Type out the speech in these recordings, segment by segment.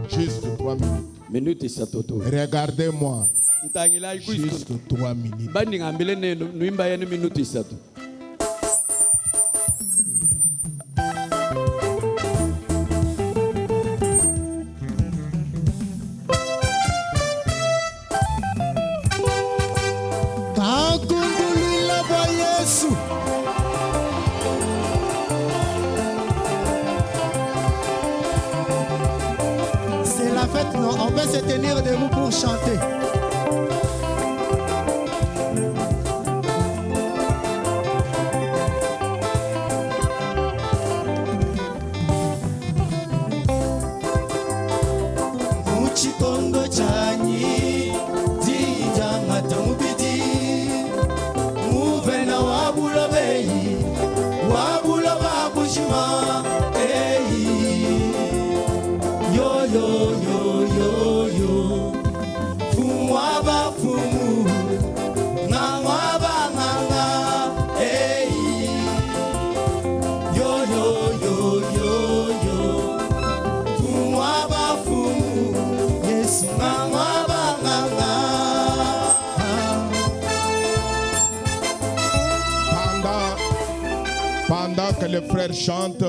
Juste 3 minutes. Regardez-moi. Juste 3 minutes. C'est la fête, non? On peut se tenir debout pour chanter. Muchikondo chanyi Dija matamubidi Muvena wabula beyi Wabula babushima Yo yo yo yo yo Fumu waba fumu Nganga waba nganga Yo yo yo yo yo Fumu waba fumu Yesu nganga waba nganga Pendant que les frères chantent,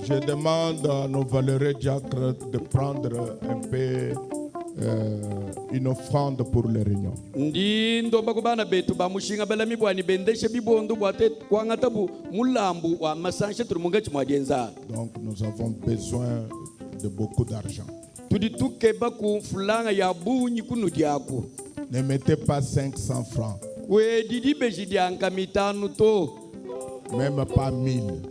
je demande à nos valeureux diacres de prendre un peu une offrande pour les réunions. Donc nous avons besoin de beaucoup d'argent. Ne mettez pas 500 francs. Même pas 1000.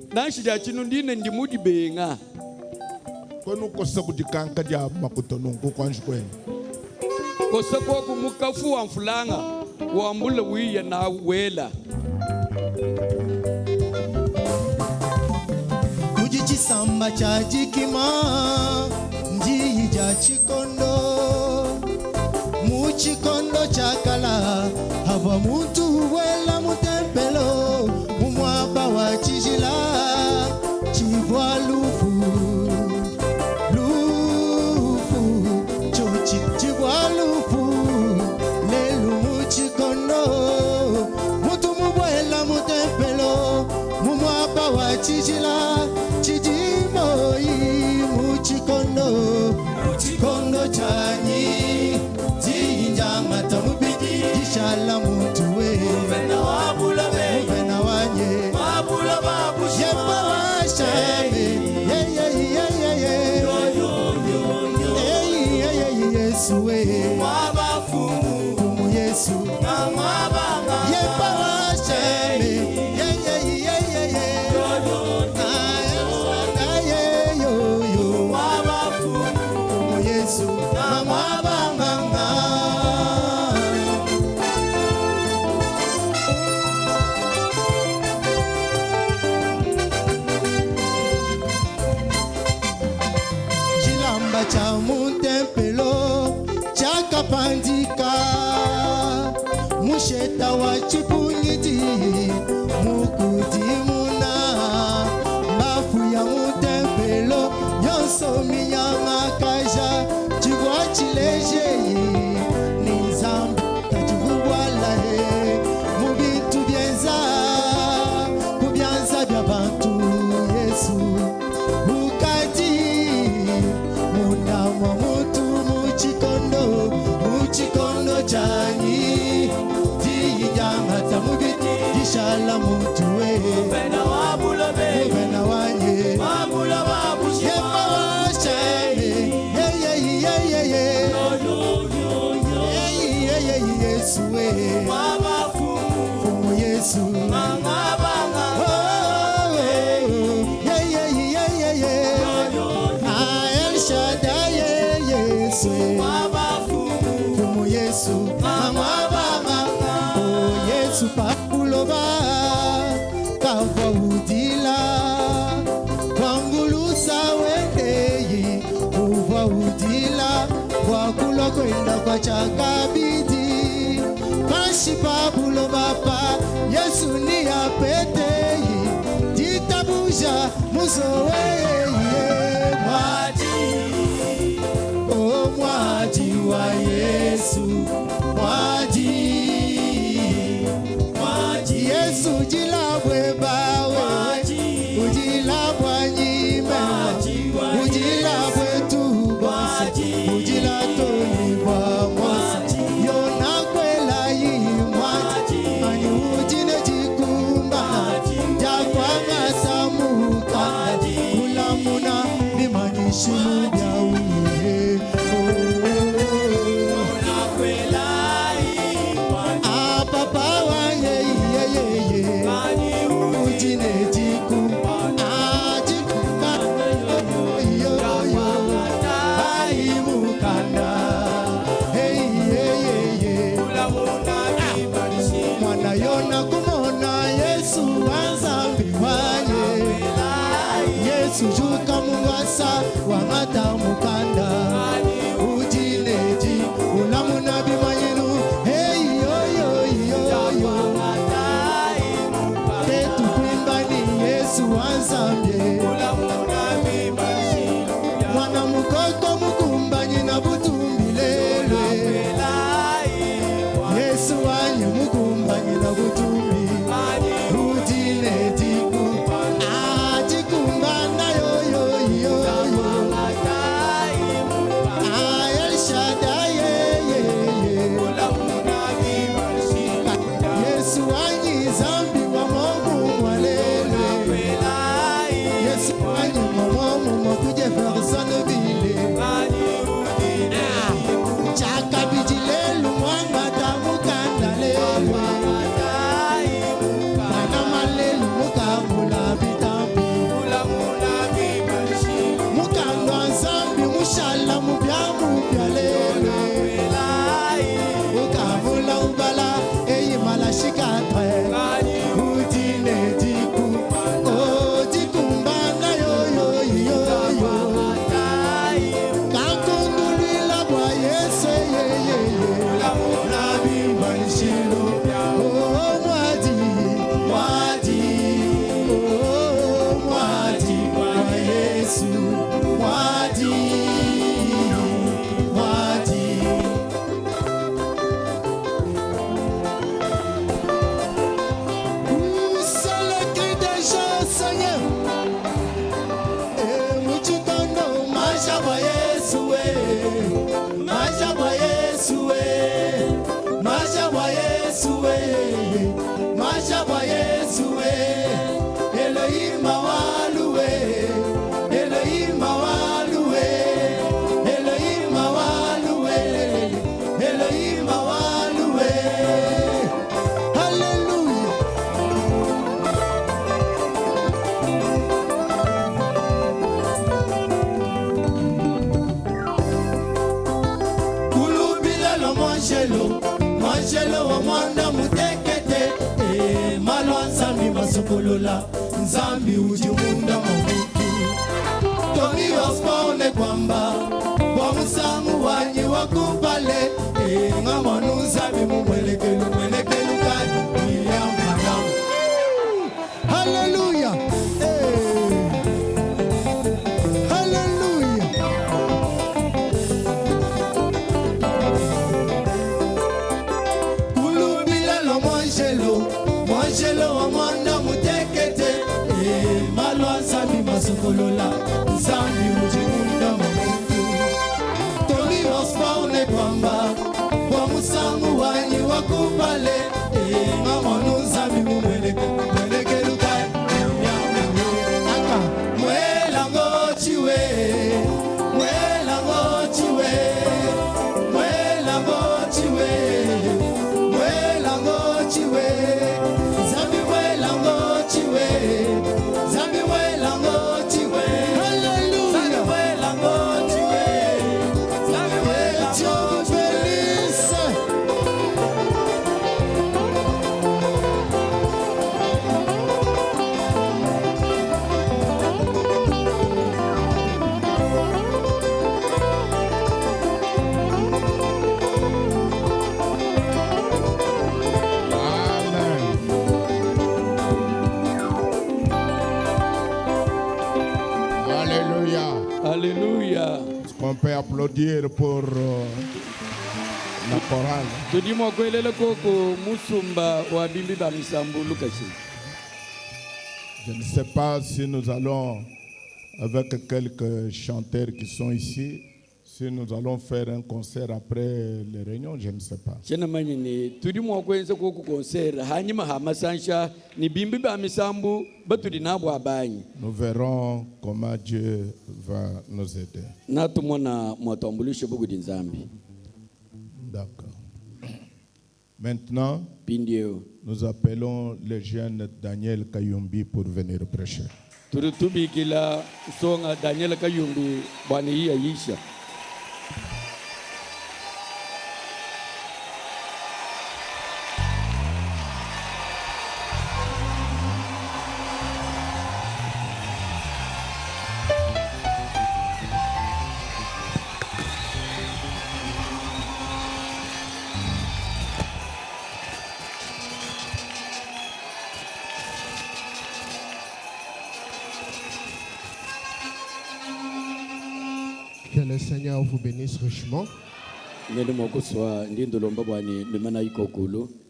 Samba cha jikima Njii ja chikondo Muchikondo chakala Hava muntu wela mutempelo Mumwaba wa chijila Chivwa lufu Lufu Chochi chivwa lufu Lelu muchikondo Mutu mubwela mutempelo Mumwaba wa chijila Muchikondo chanyi Jinja matamubidi Jishala mutu we Uvena wabula we Uvena wanye Wabula babushwa Yepa washame Yesu we Wabafumu Fumu Yesu Ngangabanga Yepa washame Chilamba cha mutempelo chaka pandika musheta wa chipunyiti mukudi muna mbafu ya mutempelo yonso minyama kaja chigwa chileje ni zambu kachivugwala mubitu byenza kubyanza bya bantu Yesu ukati munamwa mutu muchikondo chanyi Jiyijangata mubiti jishala mutu we Uvena wabula be Uvena wanye Wabula wabushwa Yepa washane Yesu we Wabafumu Yesu Ngangabanga El Shaddai Yesu Wabafumu Yesu Ngangabanga Yesu pakuloba Kava udila Kwangulusa wendeyi Uva udila Wakulo kwenda kwa chakabidi Pashipa bulo bapa Yesu ni apeteyi Ditabuja muzowe mungwasa wangata mukanda ujineji ulamuna bimanyinu hey yo yo yo yo tetu kwimbani Yesu wanzambye mwana mukoko mukumbanyi na butumbilelwe Yesu wanye mukumbanyi na butumbi ujinejiku ajikumbana yo yo yo yo El Shaddai Yesu wanyi zambi wa Mungu mwalele Yesu wanyi mwamu mwakuje versane vile chaka bijilelu mwanga tamukanda lewe kana malelu mukambula bitambi mukandwa zambi mushala mubyamu byalele ukavula ubala eyi malashikatre utine tiku tikumbana yoyoyo kakundulila bwa Yesu yeyeye nabimanishilo mwadi mwadi mwadi bwa Yesu mwadi mwadi c'est le cri des gens, Seigneur. Et Muchikondo, Majabwa Yesu, Majabwa Yesu, Majabwa Yesu, Majabwa Yesu, Elohim awaluwe, Elohim awaluwe, Elohim awaluwe, Elohim awaluwe. Hallelujah. Kulubila Mangelo wa mwanda mutekete malwa nzambi masokolola nzambi ujimunda mamutu Tony Osborne kwamba kwa musangu wanyi wakupale ngamonu nzambi mumwelekelu kani William Branham. Hallelujah. Hallelujah. Kulubila Mangelo wa mwanda mutekete malwa nzambi masokolola nzambi ujimunda mamutu Tony Osborne kwamba kwa musangu wanyi wakupale ngamonu nzambi mumwelekelu kani aka mwelango chiwe mwelango chiwe mwelango chiwe mwelango chiwe zambi mwelango chiwe zambi mwelango chiwe hallelujah zambi mwelango chiwe zambi mwelango felice Amen. Alléluia. Alléluia. Est-ce qu'on peut applaudir pour la chorale? Tudimo kwelele koko musumba wa bimbi ba misambu Lukashi. Je ne sais pas si nous allons, avec quelques chanteurs qui sont ici, si nous allons faire un concert après les réunions, je ne sais pas. Chena manyini tudimo kwenze koko concert hanyima hamasansha ni bimbi ba misambu batudi nabo abanyi. Nous verrons comment Dieu va nous aider. Natumona mwatambulisho bugudi nzambi. D'accord. Maintenant, Pindio. nous appelons le jeune Daniel Kayumbi pour venir prêcher. Turutubikila songa Daniel Kayumbi bwana hii Aisha. Que le Seigneur vous bénisse richement.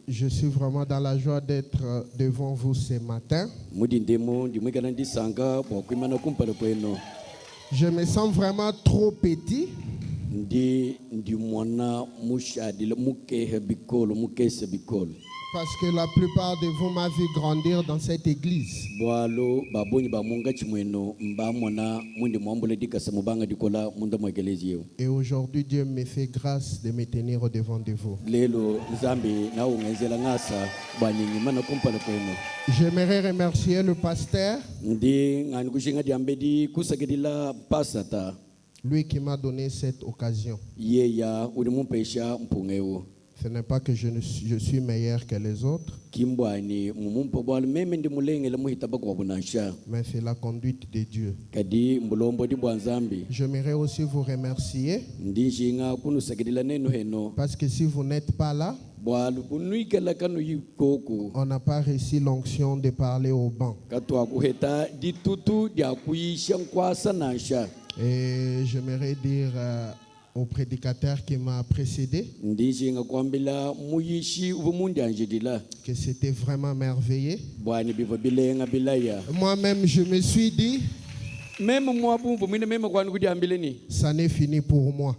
Je suis vraiment dans la joie d'être devant vous ce matin. Je me sens vraiment trop petit. Parce que la plupart de vous m'ont vu grandir dans cette église. Et aujourd'hui, Dieu me fait grâce de me tenir au-devant de vous. J'aimerais remercier le pasteur, lui qui m'a donné cette occasion. Ce n'est pas que je suis meilleur que les autres, mais c'est la conduite de Dieu. J'aimerais aussi vous remercier parce que si vous n'êtes pas là, on n'a pas réussi l'onction de parler au banc. Et j'aimerais dire au prédicateur qui m'a précédé que c'était vraiment merveilleux. Moi-même, je me suis dit, ça n'est fini pour moi.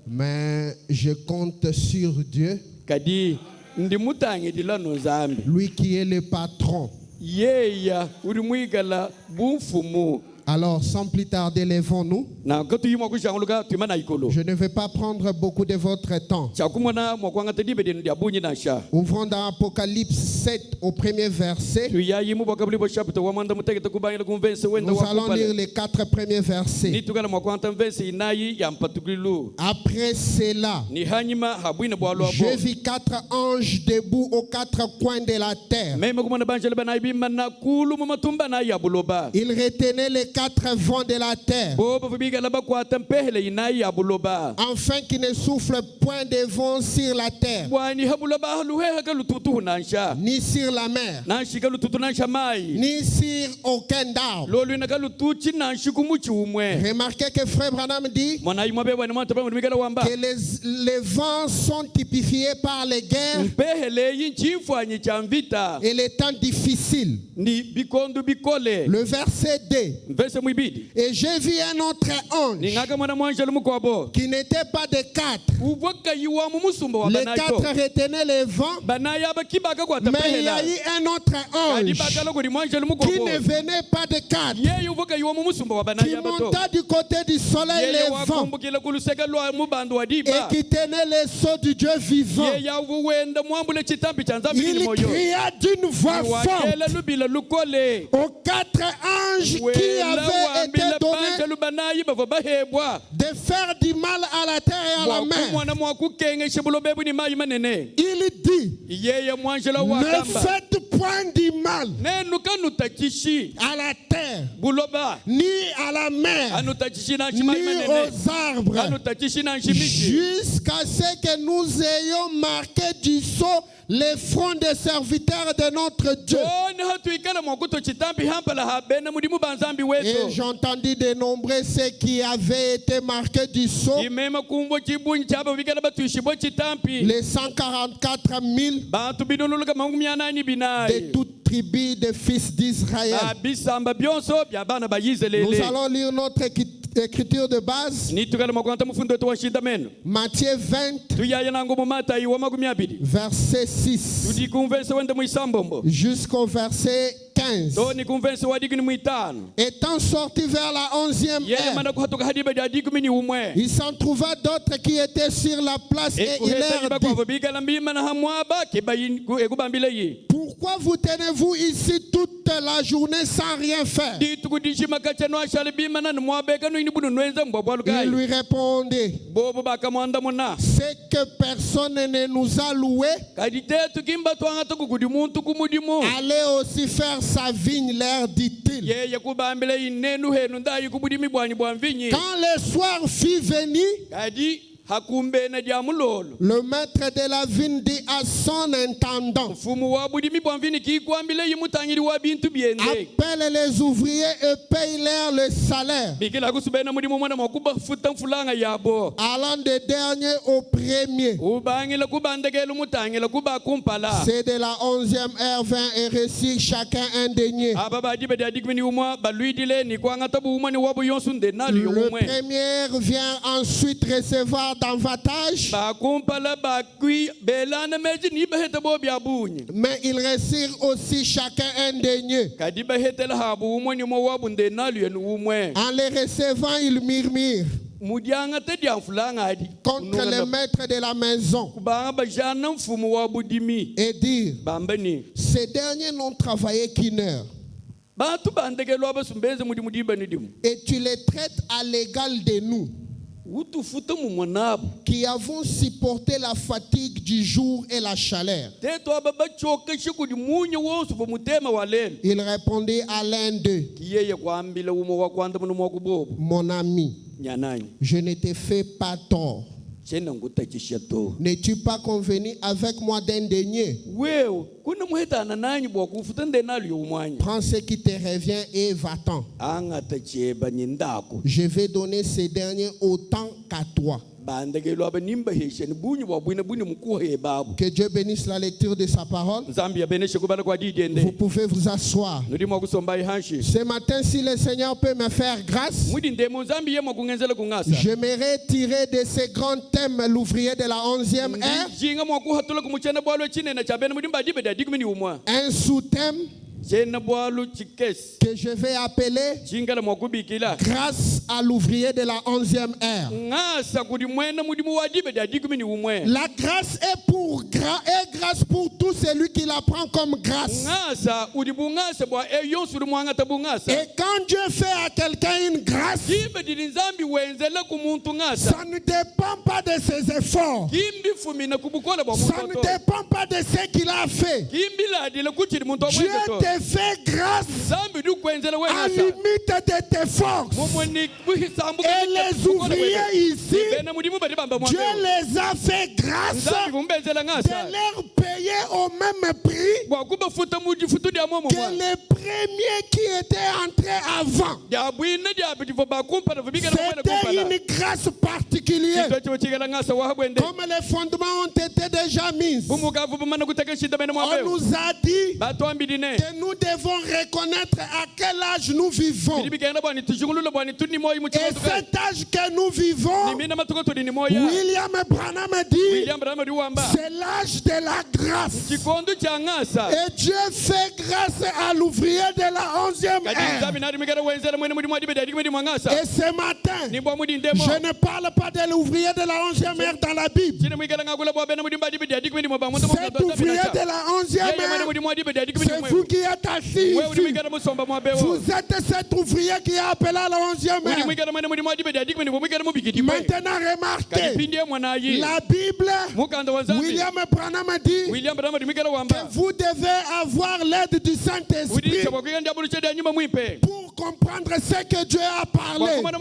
Mais je compte sur Dieu, lui qui est le patron. Alors, sans plus tarder, lèvons-nous. Je ne vais pas prendre beaucoup de votre temps. Ouvrons dans Apocalypse 7 au premier verset. Nous allons lire les 4 premiers versets. Après cela, je vis 4 anges debout aux 4 coins de la terre. Ils retenaient les 4 vents de la terre, afin qu'il ne souffle point de vent sur la terre, ni sur la mer, ni sur aucun arbre. Remarquez que Frère Branham dit que les vents sont typifiés par les guerres et les temps difficiles. Le verset 2. Et j'ai vu un autre ange qui n'était pas de 4. Les 4 retenaient les vents, mais il y a eu un autre ange qui ne venait pas de 4, qui monta du côté du soleil levant et qui tenait les sceaux du Dieu vivant. Il cria d'une voix forte aux 4 anges qui avaient été donnés de faire du mal à la terre et à la mer. Il dit, ne faites point du mal à la terre, ni à la mer, ni aux arbres, jusqu'à ce que nous ayons marqué du sceau les fronts des serviteurs de notre Dieu. Et j'entendis dénombrer ceux qui avaient été marqués du sceau, les 144 000 de toutes tribus des fils d'Israël. Nous allons lire notre écriture de base, Matthieu 20, verset 6 jusqu'au verset 15. Étant sorti vers la 11e heure, il s'en trouva d'autres qui étaient sur la place et il leur dit, pourquoi vous tenez-vous ici toute la journée sans rien faire? Il lui répondait, c'est que personne ne nous a loué. Allez aussi faire sa vigne, leur dit-il. Quand le soir fut venu, Le maître de la vigne dit à son intendant, appelle les ouvriers et paye-leur le salaire, allant des derniers au premier. C'est de la 11e heure 20 et reçut chacun un denier. Le premier vient ensuite recevoir davantage, mais ils reçurent aussi chacun un denier. En les recevant, ils murmurent contre le maître de la maison et dirent, ces derniers n'ont travaillé qu'une heure, et tu les traites à l'égal de nous, qui avons supporté la fatigue du jour et la chaleur. Il répondit à l'un d'eux, mon ami, je ne te fais pas tort. N'es-tu pas convenu avec moi d'un denier? Prends ce qui te revient et va-t'en. Je vais donner ces derniers autant qu'à toi. Que Dieu bénisse la lecture de sa parole. Vous pouvez vous asseoir. Ce matin, si le Seigneur peut me faire grâce, j'aimerais tirer de ces grands thèmes l'ouvrier de la 11e heure un sous-thème que je vais appeler grâce à l'ouvrier de la 11e heure. La grâce est grâce pour tout celui qui la prend comme grâce. Et quand Dieu fait à quelqu'un une grâce, ça ne dépend pas de ses efforts. Ça ne dépend pas de ce qu'il a fait. Dieu te fait grâce à limite de tes forces. Et les ouvriers ici, Dieu les a fait grâce de leur payer au même prix que les premiers qui étaient entrés avant. C'était une grâce particulière. Comme les fondements ont été déjà mis, on nous a dit que nous devons reconnaître à quel âge nous vivons. Et cet âge que nous vivons, William Branham dit, c'est l'âge de la grâce. Et Dieu fait grâce à l'ouvrier de la 11e heure. Et ce matin, je ne parle pas de l'ouvrier de la 11e heure dans la Bible. Cet ouvrier de la 11e heure, c'est vous qui êtes assis ici. Vous êtes cet ouvrier qui est appelé à la 11e heure. Maintenant remarquez, la Bible, William Branham dit que vous devez avoir l'aide du Saint-Esprit pour comprendre ce que Dieu a parlé. Parce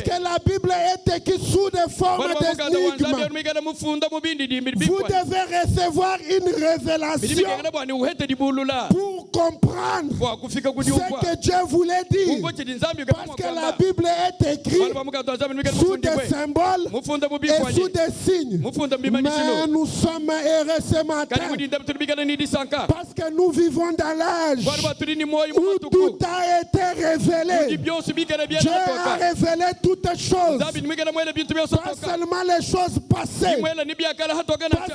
que la Bible est écrite sous des formes d'énigmes. Vous devez recevoir une révélation pour comprendre ce que Dieu voulait dire. Parce que la Bible est écrite sous des symboles et sous des signes. Mais nous sommes heureux ce matin parce que nous vivons dans l'âge où tout a été révélé. Dieu a révélé toutes choses. Pas seulement les choses passées, pas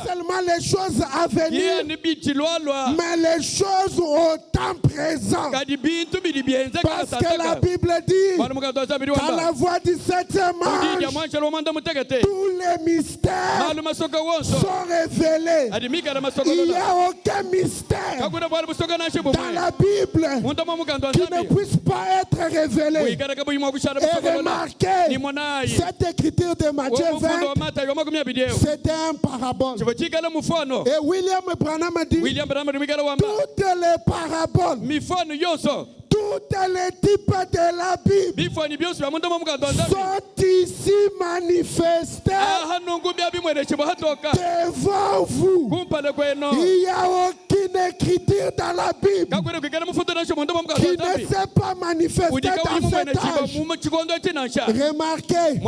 seulement les choses à venir, mais les choses au temps présent. Parce que la Bible dit qu'à la voix du 7e ange, tous les mystères sont révélés. Il n'y a aucun mystère dans la Bible qui ne puisse pas être révélé. Et remarquez, cette écriture de Matthieu 20, c'était un parabole. Et William Branham dit, toutes les paraboles, toutes les types de la Bible sont ici manifestés devant vous. Il n'y a aucune écriture dans la Bible qui ne s'est pas manifestée dans cet âge. Remarquez,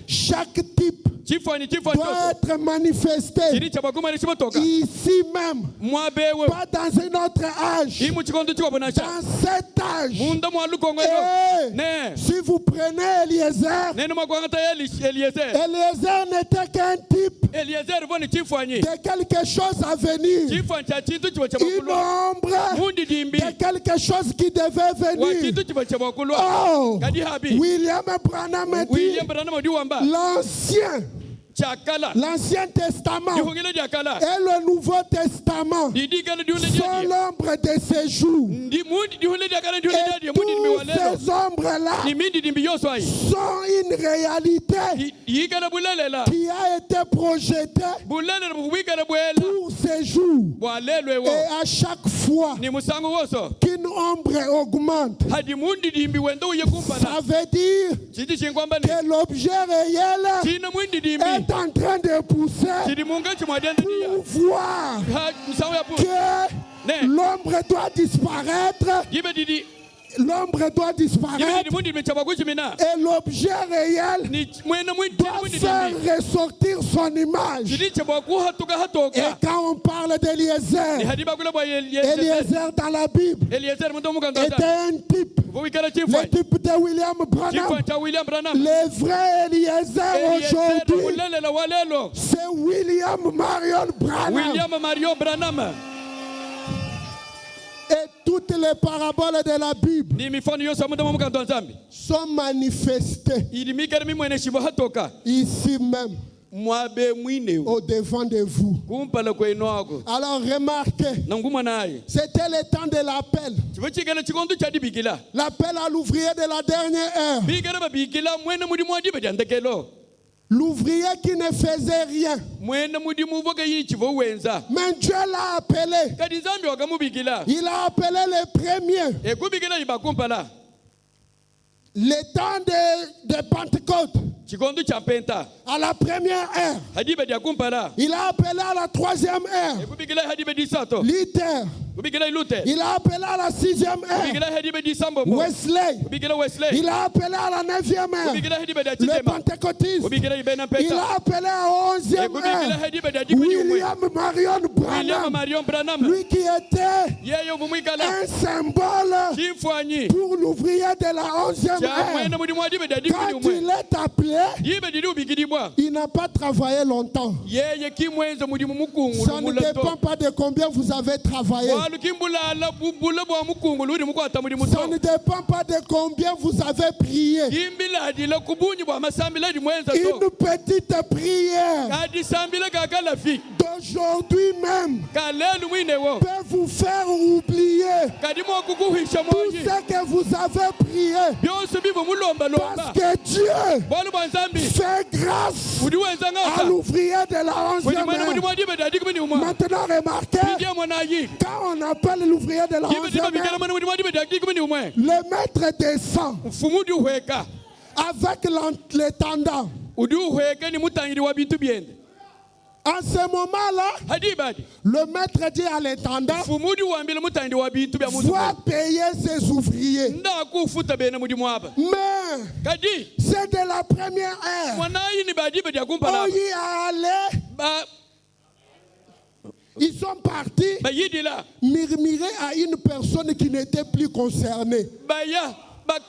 chaque type doit être manifesté ici même, pas dans un autre âge, dans cet âge. Et si vous prenez Eliezer, Eliezer n'était qu'un type de quelque chose à venir, une ombre de quelque chose qui devait venir. Oh, William Branham dit l'Ancien Testament et le Nouveau Testament sont l'ombre de ces jours. Et toutes ces ombres-là sont une réalité qui a été projetée pour ces jours. Et à chaque fois qu'une ombre augmente, ça veut dire que l'objet réel est en train de pousser pour voir que l'ombre doit disparaître. L'ombre doit disparaître et l'objet réel doit faire ressortir son image. Et quand on parle d'Eliezer, Eliezer dans la Bible était un type, le type de William Branham. Le vrai Eliezer aujourd'hui, c'est William Marion Branham. Et toutes les paraboles de la Bible sont manifestées ici même, au devant de vous. Alors remarquez, c'était le temps de l'appel. L'appel à l'ouvrier de la dernière heure. L'ouvrier qui ne faisait rien. Mais Dieu l'a appelé. Il a appelé les premiers. Le temps de Pentecôte. À la première heure. Il a appelé à la troisième heure. Luther. Il a appelé à la sixième heure. Wesley. Il a appelé à la neuvième heure. Le pentecôtiste. Il a appelé à la 11e heure. William Branham. Lui qui était un symbole pour l'ouvrier de la 11e heure. Quand il est appelé, il n'a pas travaillé longtemps. Ça ne dépend pas de combien vous avez travaillé. Ça ne dépend pas de combien vous avez prié. Une petite prière d'aujourd'hui même peut vous faire oublier tout ce que vous avez prié. Parce que Dieu fait grâce à l'ouvrier de la 11e heure. Maintenant remarquez, quand on appelle l'ouvrier de la 11e heure, le maître descend avec l'intendant. En ce moment-là, le maître dit à l'intendant, va payer ses ouvriers. Mais c'est de la première heure. On y est allé. Ils sont partis murmurer à une personne qui n'était plus concernée. Parce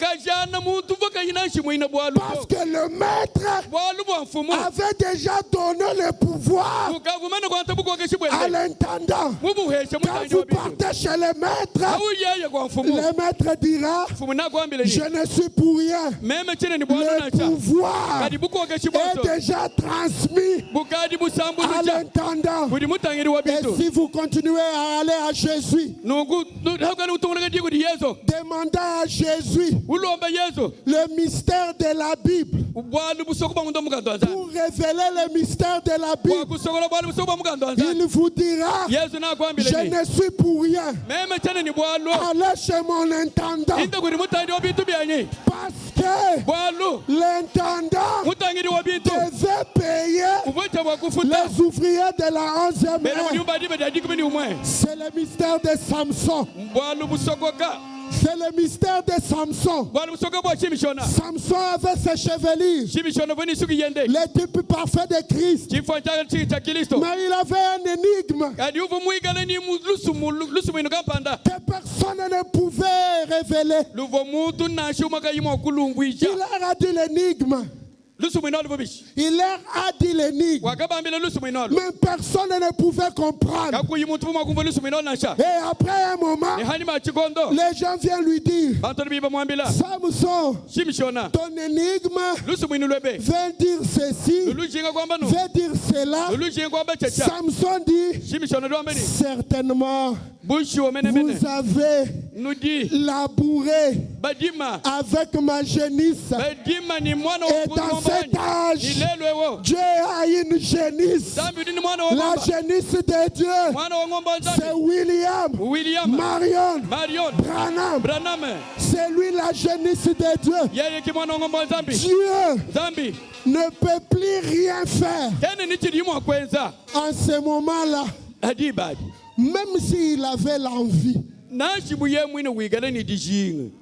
que le maître avait déjà donné le pouvoir à l'intendant. Quand vous partez chez le maître dira, je ne suis pour rien. Le pouvoir est déjà transmis à l'intendant. Et si vous continuez à aller à Jésus, demandez à Jésus Jésus le mystère de la Bible, pour révéler le mystère de la Bible, il vous dira, je ne suis pour rien. Allez chez mon intendant. Parce que l'intendant devait payer les ouvriers de la 11e heure. C'est le mystère de Samson. C'est le mystère de Samson. Samson avait ses chevelures, le type parfait de Christ. Mais il avait un énigme que personne ne pouvait révéler. Il leur a dit l'énigme. Il leur a dit l'énigme. Mais personne ne pouvait comprendre. Et après un moment, les gens viennent lui dire, Samson, ton énigme veut dire ceci, veut dire cela. Samson dit, certainement, vous avez labouré avec ma génisse. Et dans cet âge, Dieu a une génisse. La génisse de Dieu, c'est William Marion Branham. C'est lui la génisse de Dieu. Dieu ne peut plus rien faire. En ce moment-là, même s'il avait l'envie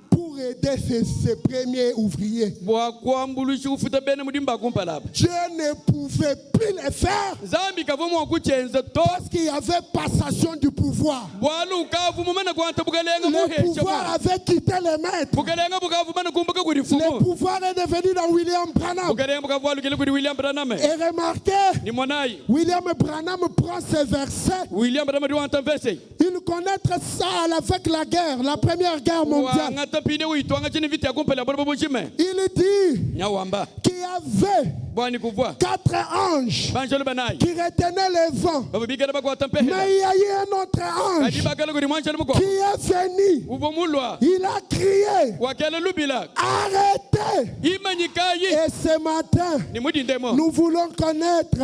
pour aider ses premiers ouvriers, Dieu ne pouvait plus le faire parce qu'il y avait passation du pouvoir. Le pouvoir avait quitté les maîtres. Le pouvoir est devenu dans William Branham. Et remarquez, William Branham prend ces versets. Il connaît ça avec la guerre, la première guerre mondiale. Il dit qu'il y avait 4 anges qui retenaient le vent. Mais il y a eu un autre ange qui est venu. Il a crié, arrêtez. Et ce matin, nous voulons connaître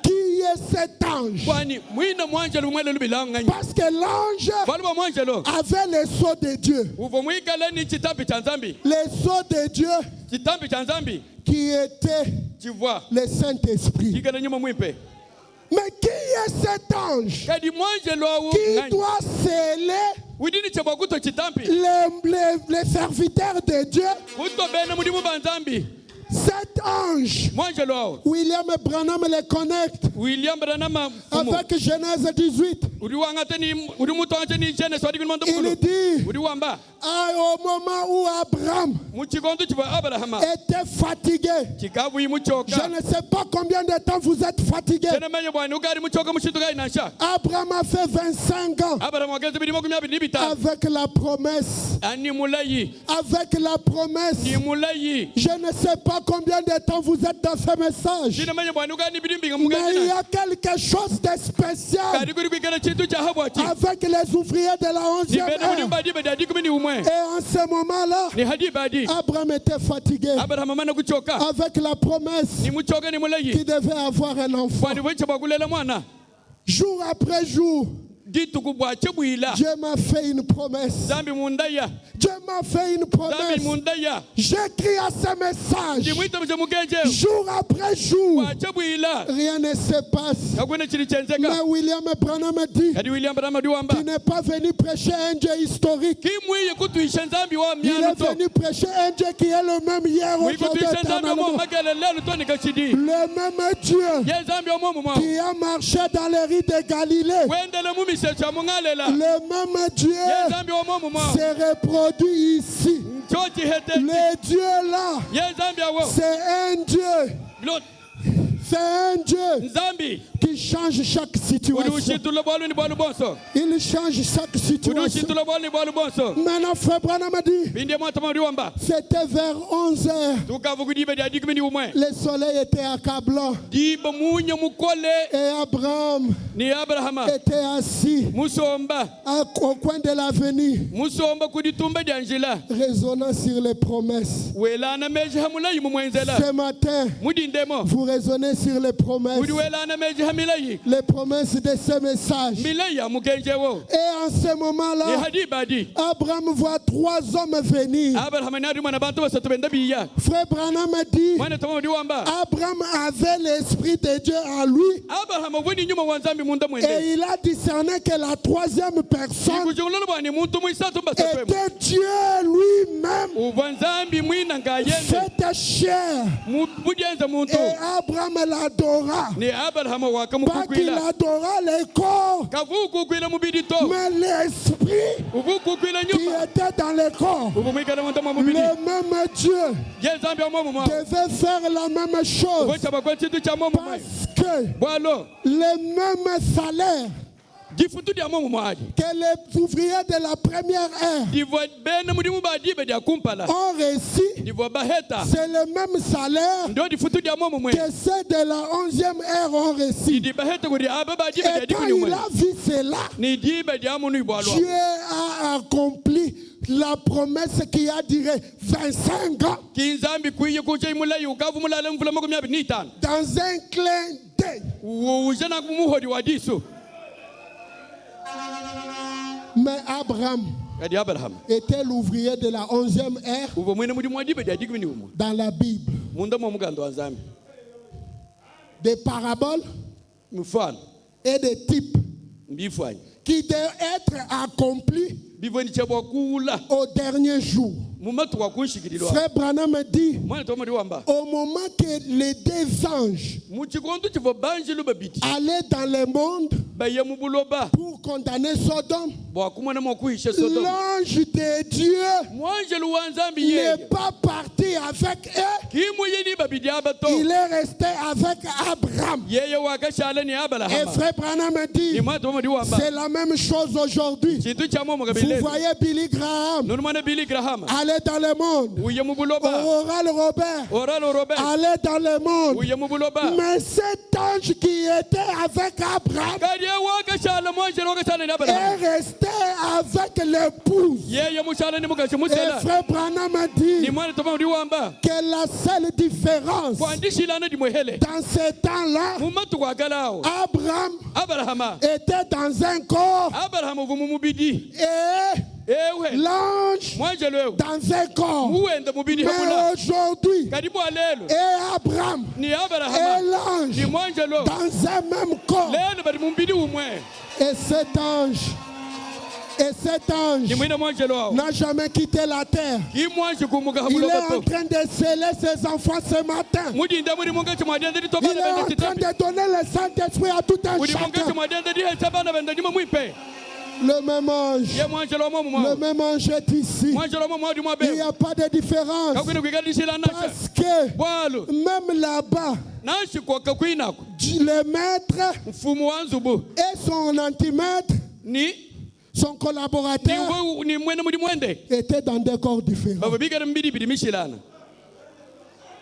qui est cet ange. Parce que l'ange avait le sceau de Dieu. Le sceau de Dieu qui était le Saint-Esprit. Mais qui est cet ange qui doit sceller les serviteurs de Dieu? Cet ange, William Branham le connecte avec Genèse 18. Il dit, au moment où Abraham était fatigué, je ne sais pas combien de temps vous êtes fatigué. Abraham a fait 25 ans avec la promesse. Avec la promesse. Je ne sais pas combien de temps vous êtes dans ce message. Mais il y a quelque chose de spécial avec les ouvriers de la 11e heure. Et en ce moment-là, Abraham était fatigué avec la promesse qu'il devait avoir un enfant. Jour après jour, Dieu m'a fait une promesse. Dieu m'a fait une promesse. J'écris à ce message. Jour après jour, rien ne se passe. Mais William Branham dit qu'il n'est pas venu prêcher un Dieu historique. Il est venu prêcher un Dieu qui est le même hier, aujourd'hui, éternellement. Le même Dieu qui a marché dans les rues de Galilée. Le même Dieu s'est reproduit ici. Le Dieu là, c'est un Dieu. C'est un Dieu qui change chaque situation. Il change chaque situation. Maintenant, frère Branham a dit, c'était vers 11h. Le soleil était accablant. Et Abraham était assis au coin de l'avenue, raisonnant sur les promesses. Ce matin, vous raisonnez sur les promesses. Les promesses de ce message. Et en ce moment-là, Abraham voit 3 hommes venir. Frère Branham a dit, Abraham avait l'Esprit de Dieu en lui. Et il a discerné que la 3e personne était Dieu lui-même. C'était chair. Et Abraham l'adora. Pas qu'il adora le corps, mais l'esprit qui était dans le corps. Le même Dieu devait faire la même chose. Parce que le même salaire que les ouvriers de la première ère ont reçu, c'est le même salaire que ceux de la 11e ère ont reçu. Et quand il a vu cela, Dieu a accompli la promesse qui a duré 25 ans dans un clin d'œil. Mais Abraham était l'ouvrier de la 11e ère dans la Bible. Des paraboles et des types qui doivent être accomplis au dernier jour. Frère Branham dit, au moment que les 2 anges allaient dans le monde pour condamner Sodome, l'ange de Dieu n'est pas parti avec eux, il est resté avec Abraham. Et frère Branham dit, c'est la même chose aujourd'hui. Vous voyez Billy Graham aller dans le monde. Oral Robert aller dans le monde. Mais cet ange qui était avec Abraham est resté avec l'épouse. Et frère Branham a dit que la seule différence dans ce temps-là, Abraham était dans un corps et l'ange dans un corps. Mais aujourd'hui, et Abraham et l'ange dans un même corps. Et cet ange n'a jamais quitté la terre. Il est en train de sceller ses enfants ce matin. Il est en train de donner le Saint-Esprit à tout un chacun. Le même ange est ici. Il n'y a pas de différence. Parce que même là-bas, le maître et son antimaître, son collaborateur, étaient dans des corps différents.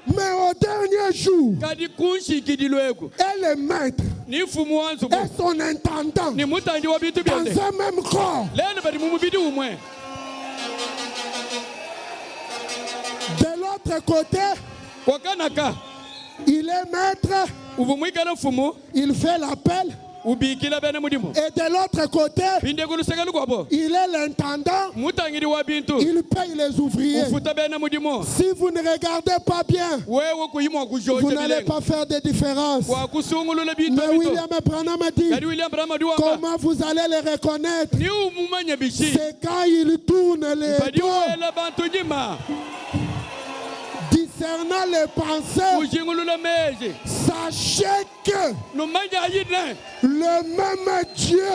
Mais au dernier jour, et le maître et son intendant dans un même corps. De l'autre côté, il est maître, il fait l'appel. Et de l'autre côté, il est l'intendant, il paye les ouvriers. Si vous ne regardez pas bien, vous n'allez pas faire de différence. Mais William Branham a dit, comment vous allez les reconnaître? C'est quand il tourne les dos, discernant les pensées. Sachez que le même Dieu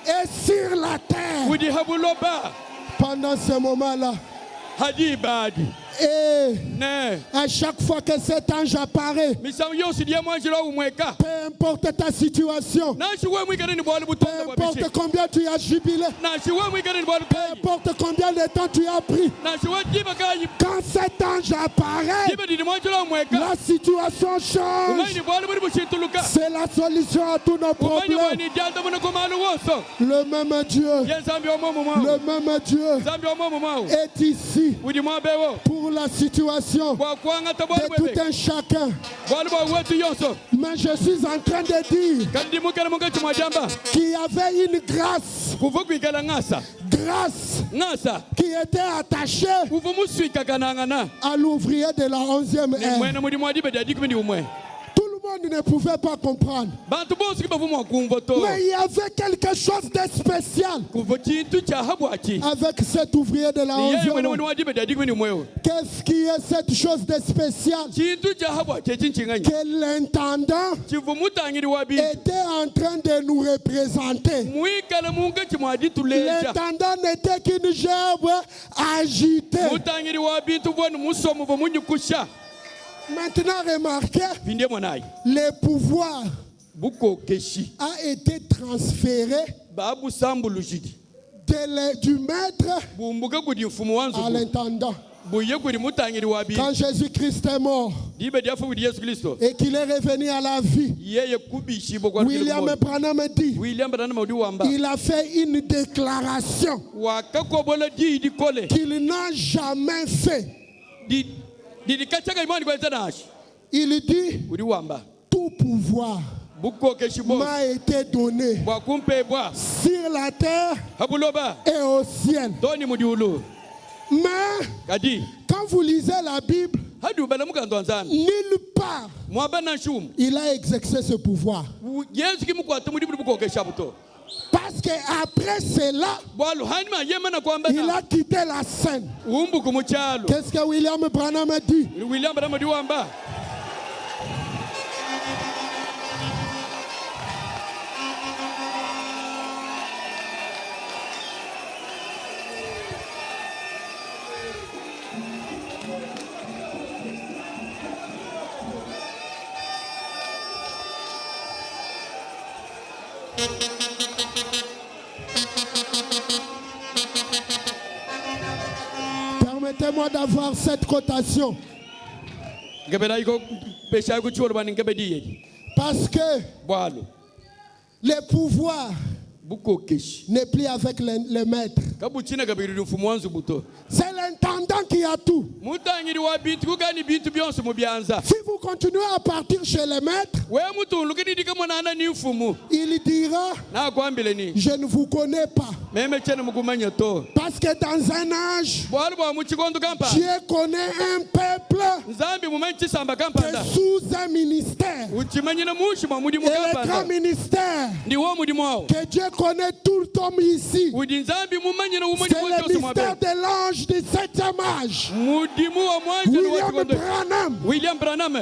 est sur la terre. Pendant ce moment-là, Et à chaque fois que cet ange apparaît, peu importe ta situation, peu importe combien tu as jubilé, peu importe combien de temps tu as pris, quand cet ange apparaît, la situation change. C'est la solution à tous nos problèmes. Le même Dieu est ici pour la situation de tout un chacun. Mais je suis en train de dire qu'il y avait une grâce qui était attachée à l'ouvrier de la 11e ère. Tout le monde ne pouvait pas comprendre. Mais il y avait quelque chose de spécial avec cet ouvrier de la 11e ère. Qu'est-ce qui est cette chose de spécial? Que l'intendant était en train de nous représenter. L'intendant n'était qu'une gerbe agitée. Maintenant, remarquez, le pouvoir a été transféré du maître à l'intendant. Quand Jésus-Christ est mort et qu'il est revenu à la vie, William Branham dit, il a fait une déclaration qu'il n'a jamais fait. Il dit, tout pouvoir m'a été donné sur la terre et au ciel. Mais quand vous lisez la Bible, nulle part il a exercé ce pouvoir. Parce qu'après cela, il a quitté la scène. Qu'est-ce que William Branham a dit? Permettez-moi d'avoir cette cotation. Parce que le pouvoir n'est plus avec le maître. C'est l'intendant qui a tout. Si vous continuez à partir chez le maître, il dira, je ne vous connais pas. Parce que dans un âge, Dieu connaît un peuple qui est sous un ministère. Et le grand ministère que Dieu connaît tout homme ici, c'est le mystère de l'ange du 7e âge, William Branham.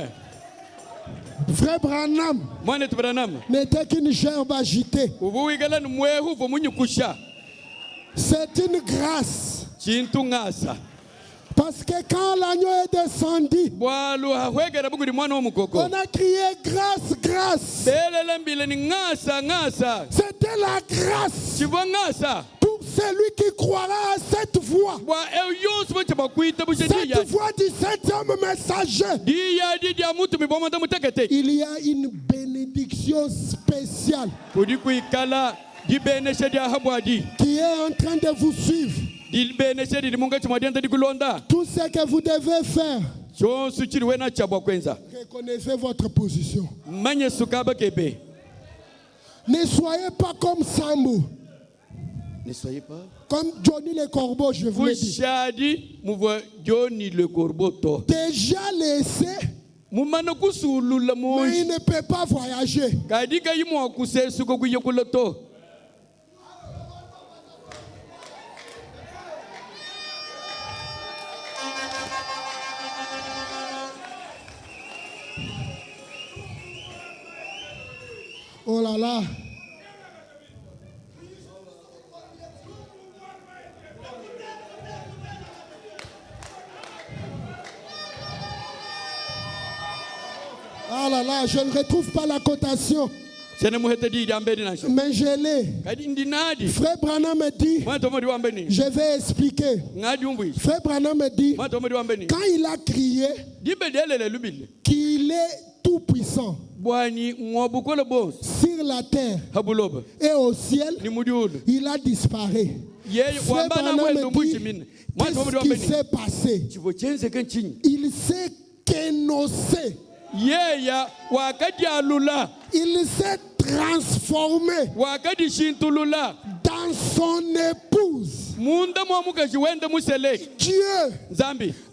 Frère Branham n'était qu'une gerbe agitée. C'est une grâce. Parce que quand l'agneau est descendu, on a crié grâce, grâce. C'était la grâce pour celui qui croira à cette voix. Cette voix du 7e messager. Il y a une bénédiction spéciale qui est en train de vous suivre. Tout ce que vous devez faire, reconnaissez votre position. Ne soyez pas comme Sambo. Ne soyez pas comme Johnny le Corbeau, je vous le dis. Déjà laissé, mais il ne peut pas voyager. Oh là là. là là, je ne retrouve pas la cotation. Mais je l'ai. Frère Branham me dit, je vais expliquer. Frère Branham me dit, quand il a crié qu'il est tout puissant sur la terre et au ciel, il a disparu. Frère Branham me dit, qu'est-ce qui s'est passé? Il s'est kénossé. Il s'est transformé dans son épouse. Dieu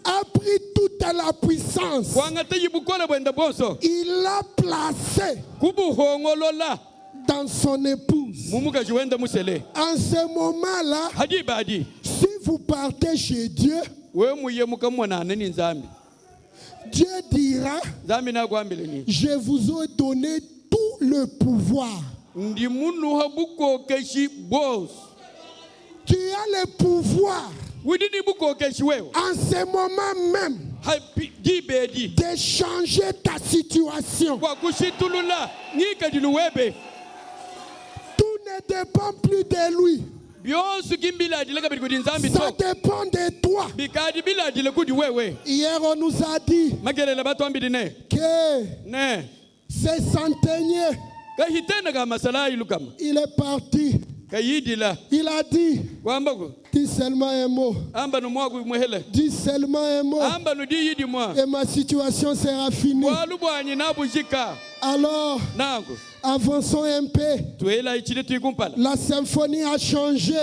a pris toute la puissance. Il l'a placé dans son épouse. En ce moment-là, si vous partez chez Dieu, Dieu dira, je vous ai donné tout le pouvoir. Tu as le pouvoir en ce moment même de changer ta situation. Tout ne dépend plus de lui. Ça dépend de toi. Hier, on nous a dit que c'est centenier. Il est parti. Il a dit, dis seulement un mot. Dis seulement un mot. Et ma situation sera finie. Alors, avançons un peu. La symphonie a changé.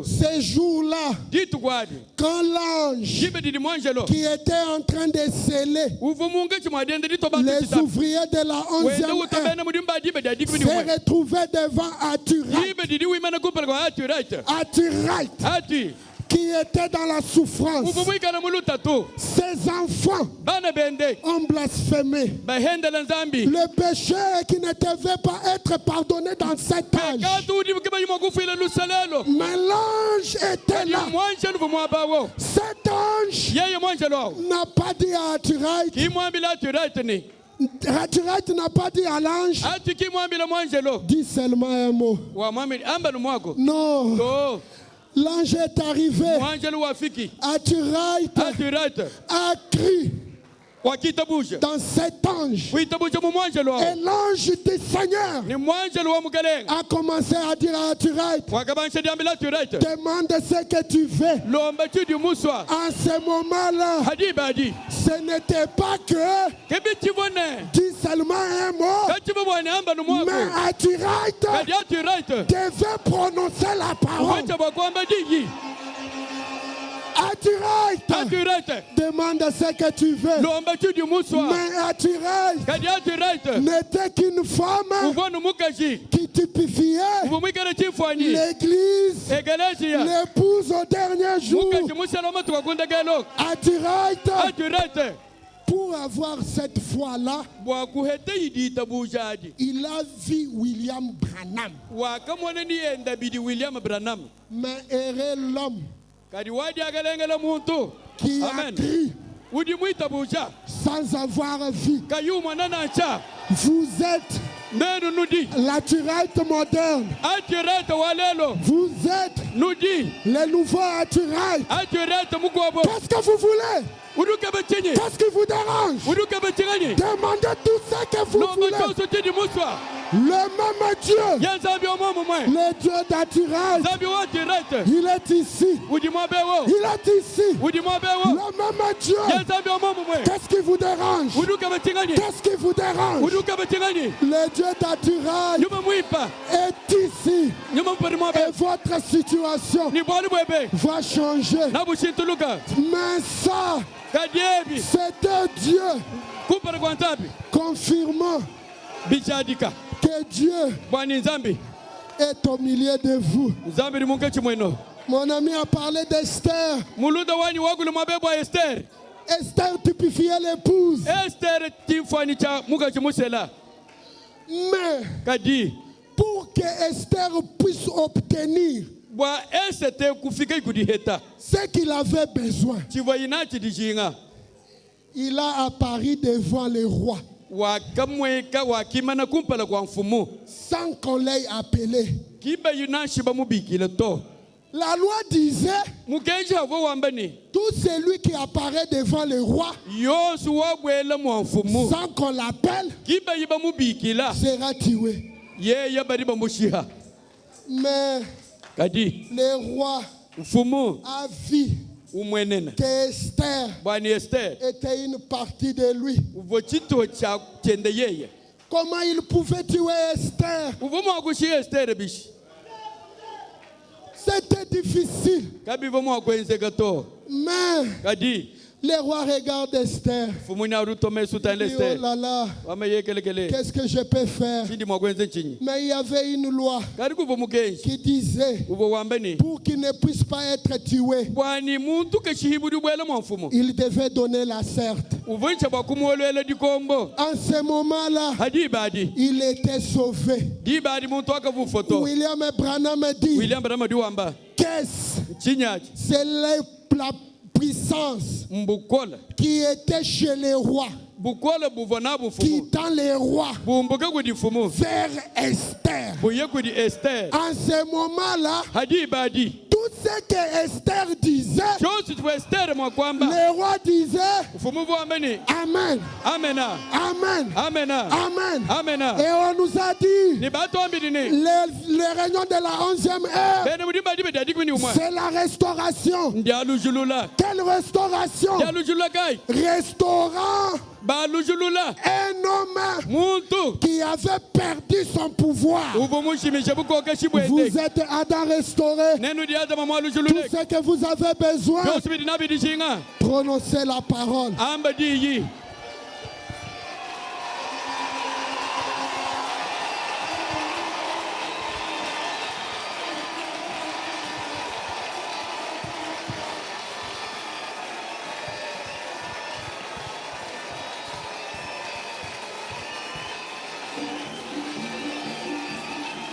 Ces jours-là, quand l'ange qui était en train de sceller les ouvriers de la 11e s'est retrouvé devant Aturite, qui était dans la souffrance. Ses enfants ont blasphémé. Le péché qui ne devait pas être pardonné dans cet âge. Mais l'ange était là. Cet ange n'a pas dit à Aturite. Aturite n'a pas dit à l'ange, dis seulement un mot. Non. L'ange est arrivé. Aturite a crié dans cet ange. Et l'ange du Seigneur a commencé à dire à Aturite, demande ce que tu veux. En ce moment-là, ce n'était pas que dis seulement un mot, mais Aturite devait prononcer la parole. Aturite, demande ce que tu veux. Mais Aturite n'était qu'une femme qui typifiait l'église, l'épouse au dernier jour. Aturite, pour avoir cette foi-là, il a vu William Branham. Mais heureux l'homme qui a crié sans avoir vu. Vous êtes l'Aturite moderne. Vous êtes le nouveau Aturite. Qu'est-ce que vous voulez? Qu'est-ce qui vous dérange? Demandez tout ce que vous voulez. Le même Dieu, le Dieu d'Aturite, il est ici. Il est ici. Le même Dieu. Qu'est-ce qui vous dérange? Qu'est-ce qui vous dérange? Le Dieu d'Aturite est ici. Et votre situation va changer. Mais ça, c'était Dieu confirmant que Dieu est au milieu de vous. Mon ami a parlé d'Esther. Esther typifiait l'épouse. Mais pour que Esther puisse obtenir ce qu'il avait besoin, il a apparu devant le roi sans qu'on l'ait appelé. La loi disait, tout celui qui apparaît devant le roi sans qu'on l'appelle sera tué. Mais le roi a vu que Esther était une partie de lui. Comment il pouvait tuer Esther? C'était difficile. Mais le roi regarde Esther. Il dit, oh là là, qu'est-ce que je peux faire? Mais il y avait une loi qui disait, pour qu'il ne puisse pas être tué, il devait donner la certe. En ce moment-là, il était sauvé. William Branham dit, qu'est-ce? C'est la puissance qui était chez les rois, quittant les rois vers Esther. En ce moment-là, tout ce que Esther disait, le roi disait Amen. Amen. Amen. Amen. Et on nous a dit les réunions de la 11e heure, c'est la restauration. Quelle restauration? Restaurant un homme qui avait perdu son pouvoir. Vous êtes Adam restauré. Tout ce que vous avez besoin, prononcez la parole.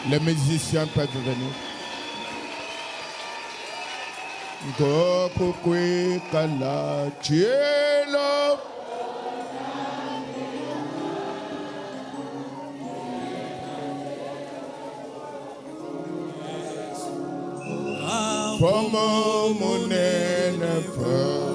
Les musiciens peuvent venir. Go kukwe kala chielo. Como munene fa.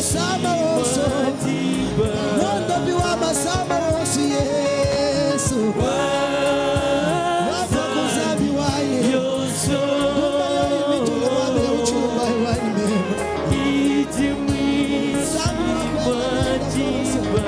masama oso Mondo biwa masama oso Yesu Wapa kuzabi waye Yoso Mitule wame uchumba iwani mema Itimwi Matiba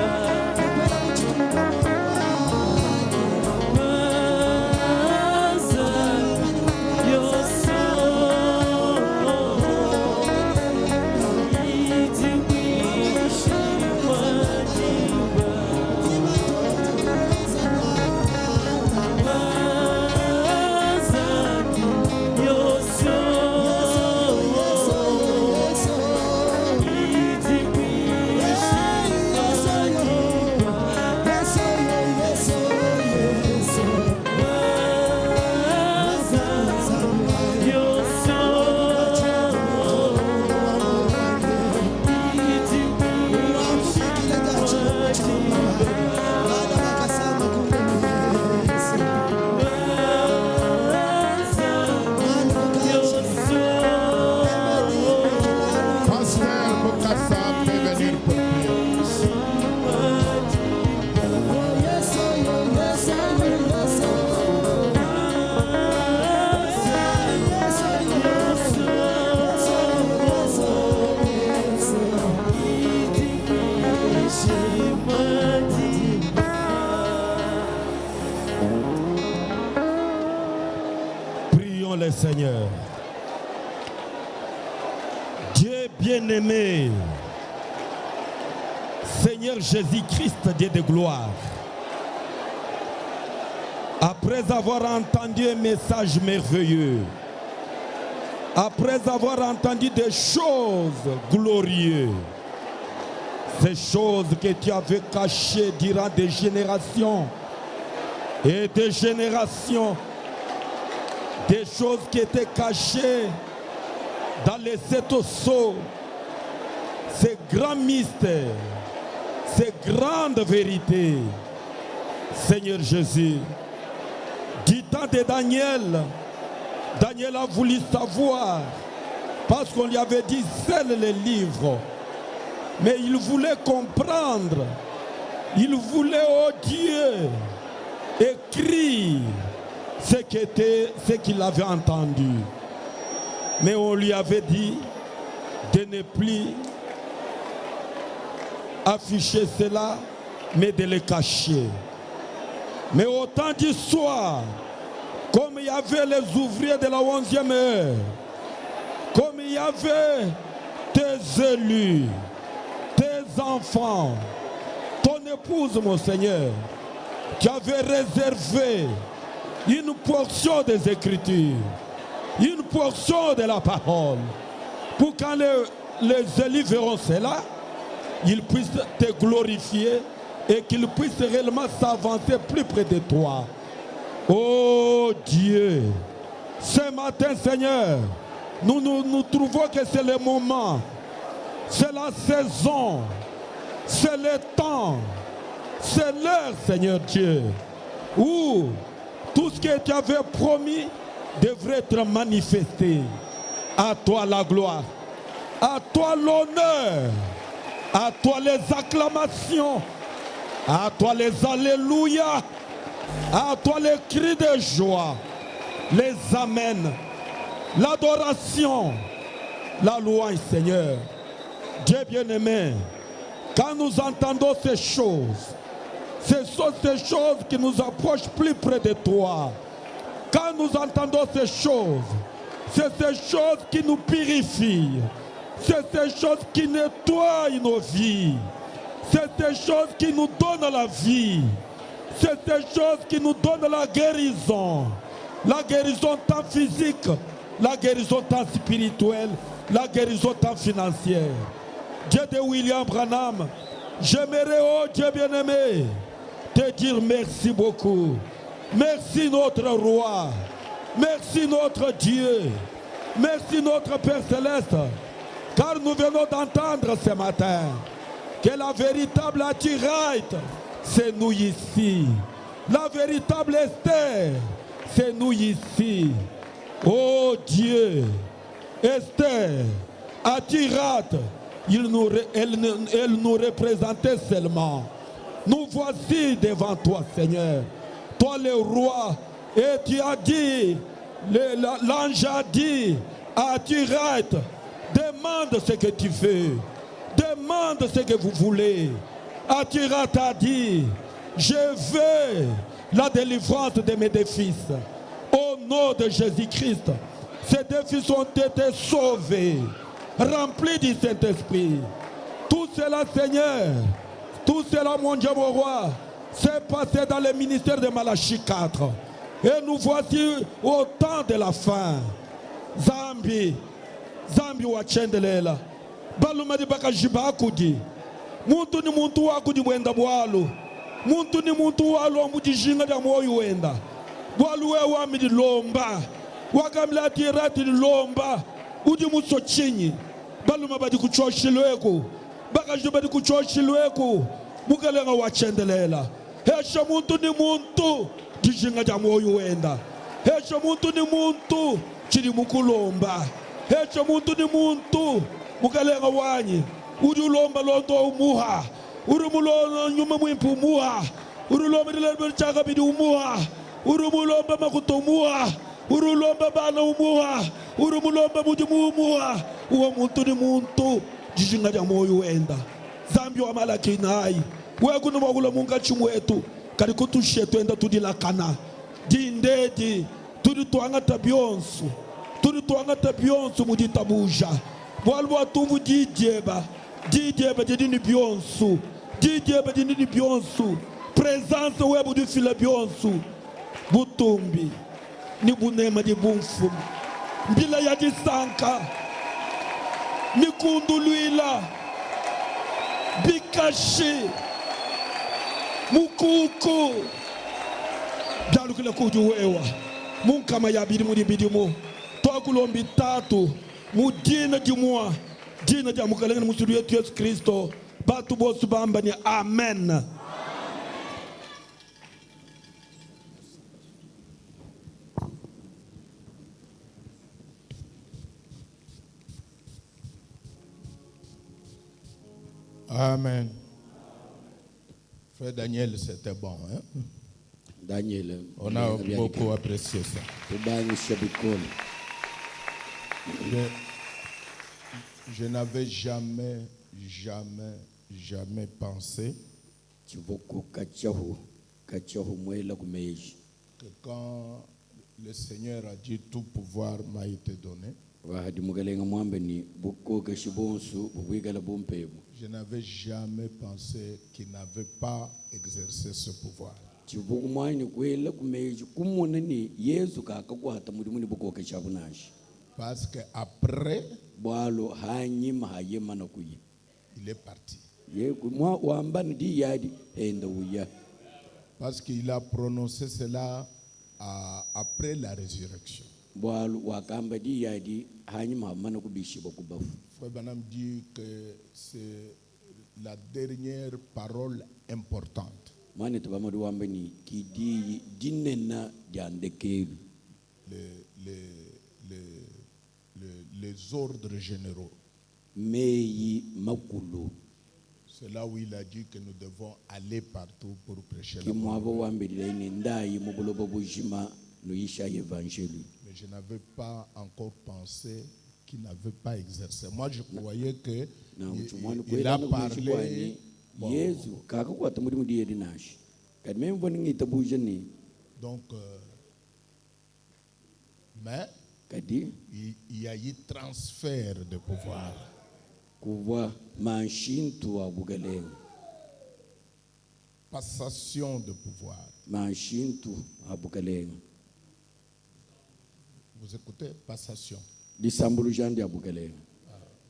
Seigneur. Dieu bien-aimé, Seigneur Jésus-Christ, Dieu de gloire, après avoir entendu un message merveilleux, après avoir entendu des choses glorieuses, ces choses que tu avais cachées durant des générations et des générations, des choses qui étaient cachées dans les sept sceaux, ces grands mystères, ces grandes vérités. Seigneur Jésus, du temps de Daniel, Daniel a voulu savoir, parce qu'on lui avait dit scelle les livres, mais il voulait comprendre, il voulait, oh Dieu, écrire ce qu'il avait entendu. Mais on lui avait dit de ne plus afficher cela, mais de le cacher. Mais au temps du soir, comme il y avait les ouvriers de la 11e heure, comme il y avait tes élus, tes enfants, ton épouse, mon Seigneur, qui avait réservé une portion des Écritures, une portion de la parole, pour quand les élus verront cela, ils puissent te glorifier et qu'ils puissent réellement s'avancer plus près de toi. Oh Dieu, ce matin, Seigneur, nous trouvons que c'est le moment, c'est la saison, c'est le temps, c'est l'heure, Seigneur Dieu, où tout ce que tu avais promis devrait être manifesté. À toi la gloire, à toi l'honneur, à toi les acclamations, à toi les alléluia, à toi les cris de joie, les amens, l'adoration, la louange, Seigneur. Dieu bien-aimé, quand nous entendons ces choses, ce sont ces choses qui nous approchent plus près de toi. Quand nous entendons ces choses, c'est ces choses qui nous purifient. C'est ces choses qui nettoient nos vies. C'est ces choses qui nous donnent la vie. C'est ces choses qui nous donnent la guérison. La guérison tant physique, la guérison tant spirituelle, la guérison tant financière. Dieu de William Branham, j'aimerais, oh Dieu bien-aimé, te dire merci beaucoup. Merci notre roi. Merci notre Dieu. Merci notre Père Céleste. Car nous venons d'entendre ce matin que la véritable attirail, c'est nous ici. La véritable Esther, c'est nous ici. Oh Dieu, Esther, Attirat, elle nous représentait seulement. Nous voici devant toi, Seigneur. Toi le roi. Et tu as dit, l'ange a dit à Tirette, demande ce que tu veux. Demande ce que vous voulez. Atirat a dit, je veux la délivrance de mes deux fils. Au nom de Jésus-Christ, ces deux fils ont été sauvés, remplis du Saint-Esprit. Tout cela, Seigneur, tout cela, mon Dieu, mon roi, s'est passé dans le ministère de Malachie 4. Et nous voici au temps de la fin. Zambi wachendelela. Balumadi bakajiba akudi. Muntu ni muntu wakudi wenda bwalo. Muntu ni muntu walo amudijinga da moyo wenda. Bwalo we wamidi lomba. Wakamla tirati lomba. Udi muso chinyi. Baluma badi kuchoshilweko. Bakajiba badi kuchoshilweko. Mukalenga wachendelela. Hesha muntu ni muntu dijinga da moyo wenda. Hesha muntu ni muntu chiri mukulomba. Hesha muntu ni muntu mukalenga wanyi. Udi ulomba londo umuha. Urumulono nyuma mwimpu umuha. Urulomba dilebe chaka bidi umuha. Urumulomba makuto umuha. Urulomba bana umuha. Urumulomba mujimu umuha. Uwa muntu ni muntu dijinga da moyo wenda. Zambi wa Malaki nai. Weku ni mwagula munga chumwetu. Karikutu shetu enda tudilakana. Dindedi. Tudu tuanga tabionsu. Tudu tuanga tabionsu muditabuja. Walwa tuvu didieba. Didieba didini bionsu. Didieba didini bionsu. Présence webu du fila bionsu. Butumbi. Ni bunema di bunfu. Mbila ya di sanka. Mikunduluila. Bikashi. Mukuku. Dalukula kuju wewa. Munkama ya bidi mudi bidi mu. Tokulombi tatu. Mudina di moi. Dina di amukalenge na musuru yetu Yesu Kristo. Batu bosu bamba ni amen. Amen. Frère Daniel, c'était bon. Hein? Daniel, on a beaucoup apprécié ça. Je n'avais jamais pensé que quand le Seigneur a dit tout pouvoir m'a été donné, je n'avais jamais pensé qu'il n'avait pas exercé ce pouvoir. Parce qu'après, il est parti. Parce qu'il a prononcé cela après la résurrection. Frère Branham dit que c'est la dernière parole importante. Les ordres généraux. C'est là où il a dit que nous devons aller partout pour prêcher la parole. Mais je n'avais pas encore pensé qu'il n'avait pas exercé. Moi, je croyais que il a parlé. Donc, mais il y a eu transfert de pouvoir. Passation de pouvoir. Vous écoutez? Passation.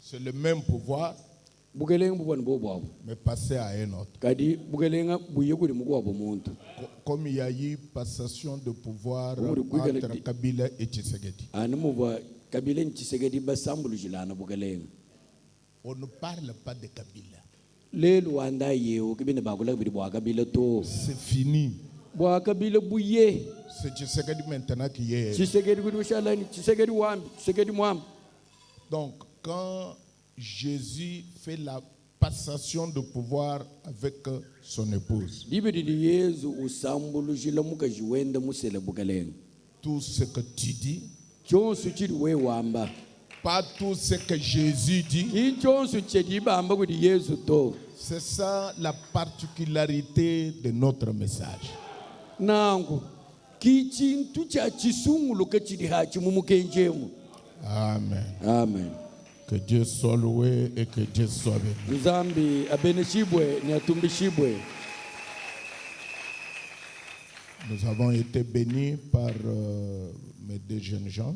C'est le même pouvoir, mais passé à un autre. Comme il y a eu passation de pouvoir entre Kabila et Tshisekedi. On ne parle pas de Kabila. C'est fini. C'est Tshisekedi maintenant qui est. Donc, quand Jésus fait la passation de pouvoir avec son épouse. Tout ce que tu dis, pas tout ce que Jésus dit. C'est ça la particularité de notre message. Amen. Amen. Que Dieu soit loué et que Dieu soit béni. Nous avons été bénis par mes deux jeunes gens.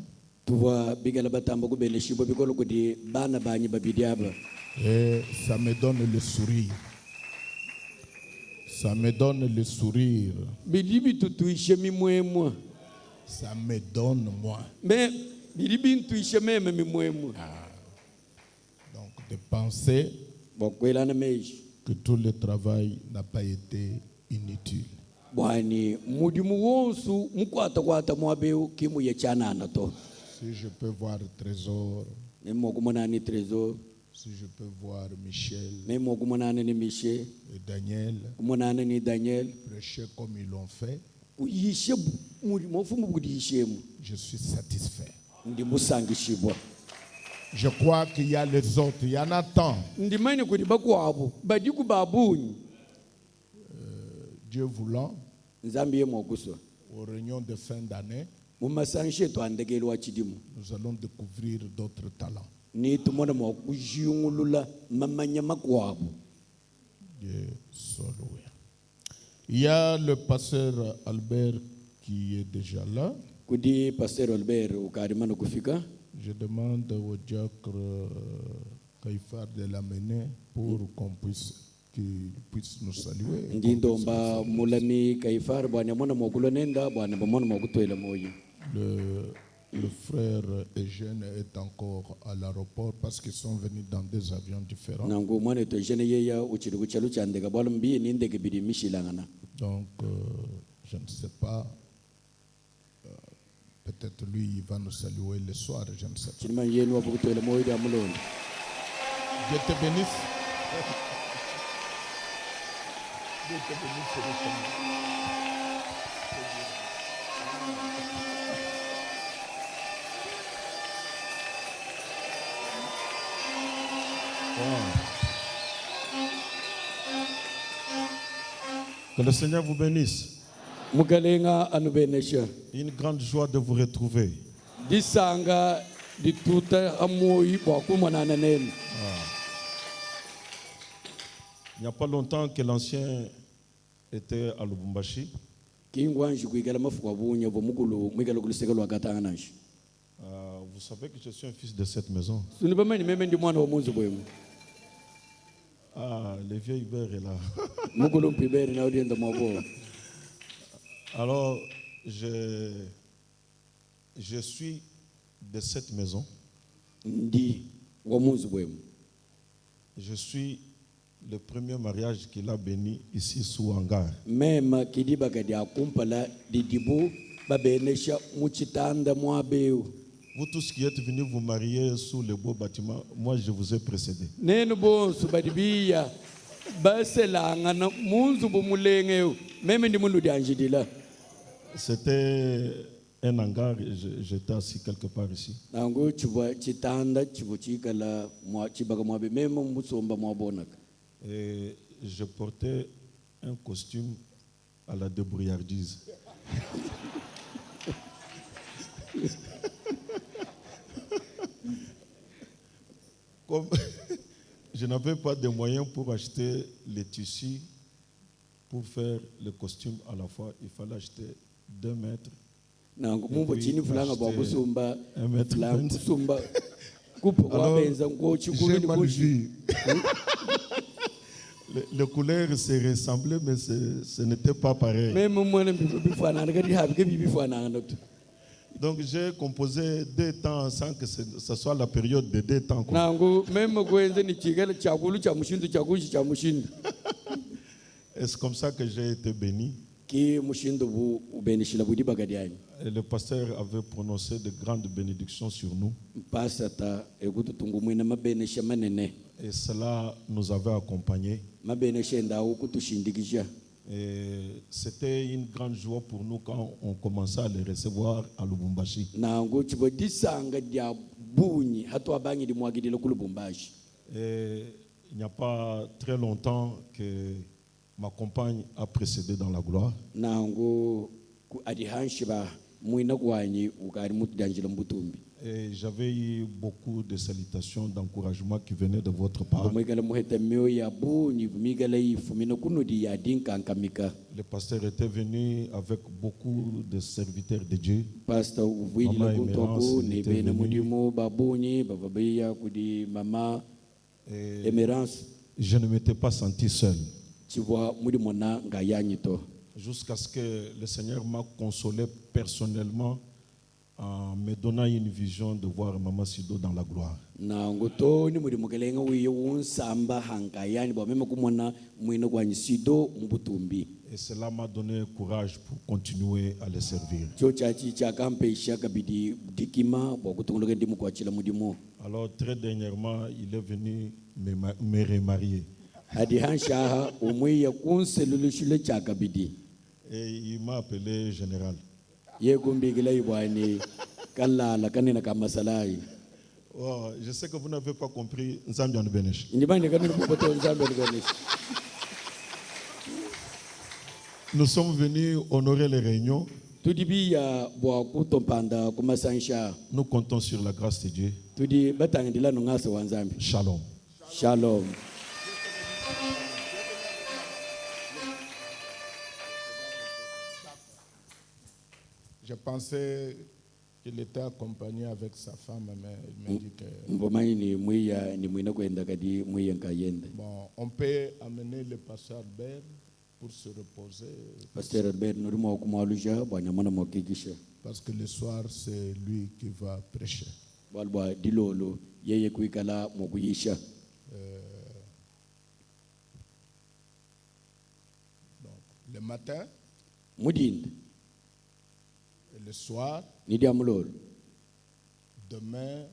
Et ça me donne le sourire. Ça me donne le sourire. Ça me donne moi. Donc de penser que tout le travail n'a pas été inutile. Si je peux voir Trésor, si je peux voir Michel et Daniel prêcher comme ils l'ont fait, je suis satisfait. Je crois qu'il y a les autres, il y en a tant. Dieu voulant, aux réunions de fin d'année, nous allons découvrir d'autres talents. Dieu soit loué. Il y a le pasteur Albert qui est déjà là. Je demande au diacre Kaifar de l'amener pour qu'il puisse nous saluer. Le frère Eugène est encore à l'aéroport parce qu'ils sont venus dans des avions différents. Donc, je ne sais pas. Peut-être lui, il va nous saluer le soir, je ne sais pas. Dieu te bénisse. Dieu te bénisse. Que le Seigneur vous bénisse. Une grande joie de vous retrouver. Il n'y a pas longtemps que l'ancien était à Lubumbashi. Vous savez que je suis un fils de cette maison. Ah, le vieux Hubert est là. Alors, je suis de cette maison. Je suis le premier mariage qu'il a béni ici sous hangar. Vous tous qui êtes venus vous marier sous le beau bâtiment, moi je vous ai précédé. C'était un hangar et j'étais assis quelque part ici. Et je portais un costume à la débrouillardise. Comme je n'avais pas de moyens pour acheter les tissus pour faire le costume à la fois, il fallait acheter 2 mètres. Un mètre. Alors, j'ai mal vu. Les couleurs se ressemblaient, mais ce n'était pas pareil. Donc j'ai composé 2 temps sans que ce soit la période de 2 temps. Et c'est comme ça que j'ai été béni. Et le pasteur avait prononcé de grandes bénédictions sur nous. Et cela nous avait accompagnés. Et c'était une grande joie pour nous quand on commençait à les recevoir à Lubumbashi. Et il n'y a pas très longtemps que ma compagne a précédé dans la gloire. Et j'avais eu beaucoup de salutations, d'encouragements qui venaient de votre part. Le pasteur était venu avec beaucoup de serviteurs de Dieu. Maman Émérance, je ne m'étais pas senti seul. Jusqu'à ce que le Seigneur m'a consolé personnellement en me donnant une vision de voir Maman Sido dans la gloire. Et cela m'a donné courage pour continuer à le servir. Alors très dernièrement, il est venu me remarier. Et il m'a appelé général. Oh, je sais que vous n'avez pas compris Nzambian Benesh. Nous sommes venus honorer les réunions. Nous comptons sur la grâce de Dieu. Shalom. Shalom. Je pensais qu'il était accompagné avec sa femme, mais il m'a dit que... Bon, on peut amener le pasteur Albert pour se reposer. Pasteur Albert, parce que le soir, c'est lui qui va prêcher. Donc, le matin, et le soir, demain,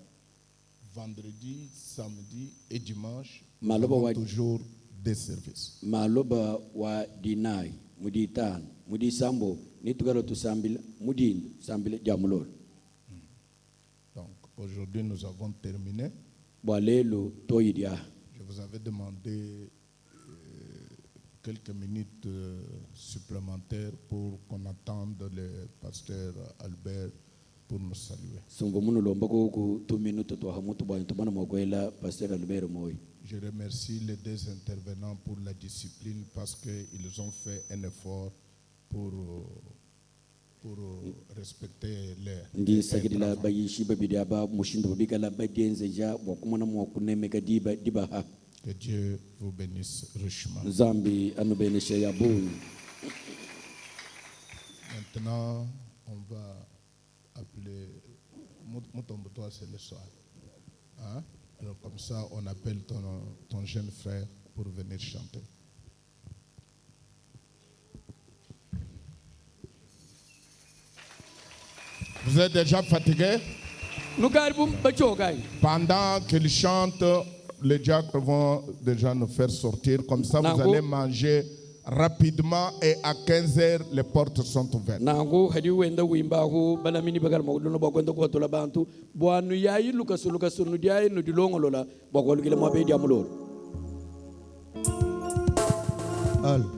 vendredi, samedi et dimanche, nous avons toujours des services. Donc aujourd'hui, nous avons terminé. Je vous avais demandé quelques minutes supplémentaires pour qu'on attende le pasteur Albert pour nous saluer. Je remercie les deux intervenants pour la discipline parce qu'ils ont fait un effort pour respecter les Que Dieu vous bénisse richement. Maintenant, on va appeler Mutombotoa, c'est le soir. Hein? Alors comme ça, on appelle ton jeune frère pour venir chanter. Vous êtes déjà fatigué? Pendant qu'il chante, les diacres vont déjà nous faire sortir. Comme ça, vous allez manger rapidement et à 15h, les portes sont ouvertes. Al.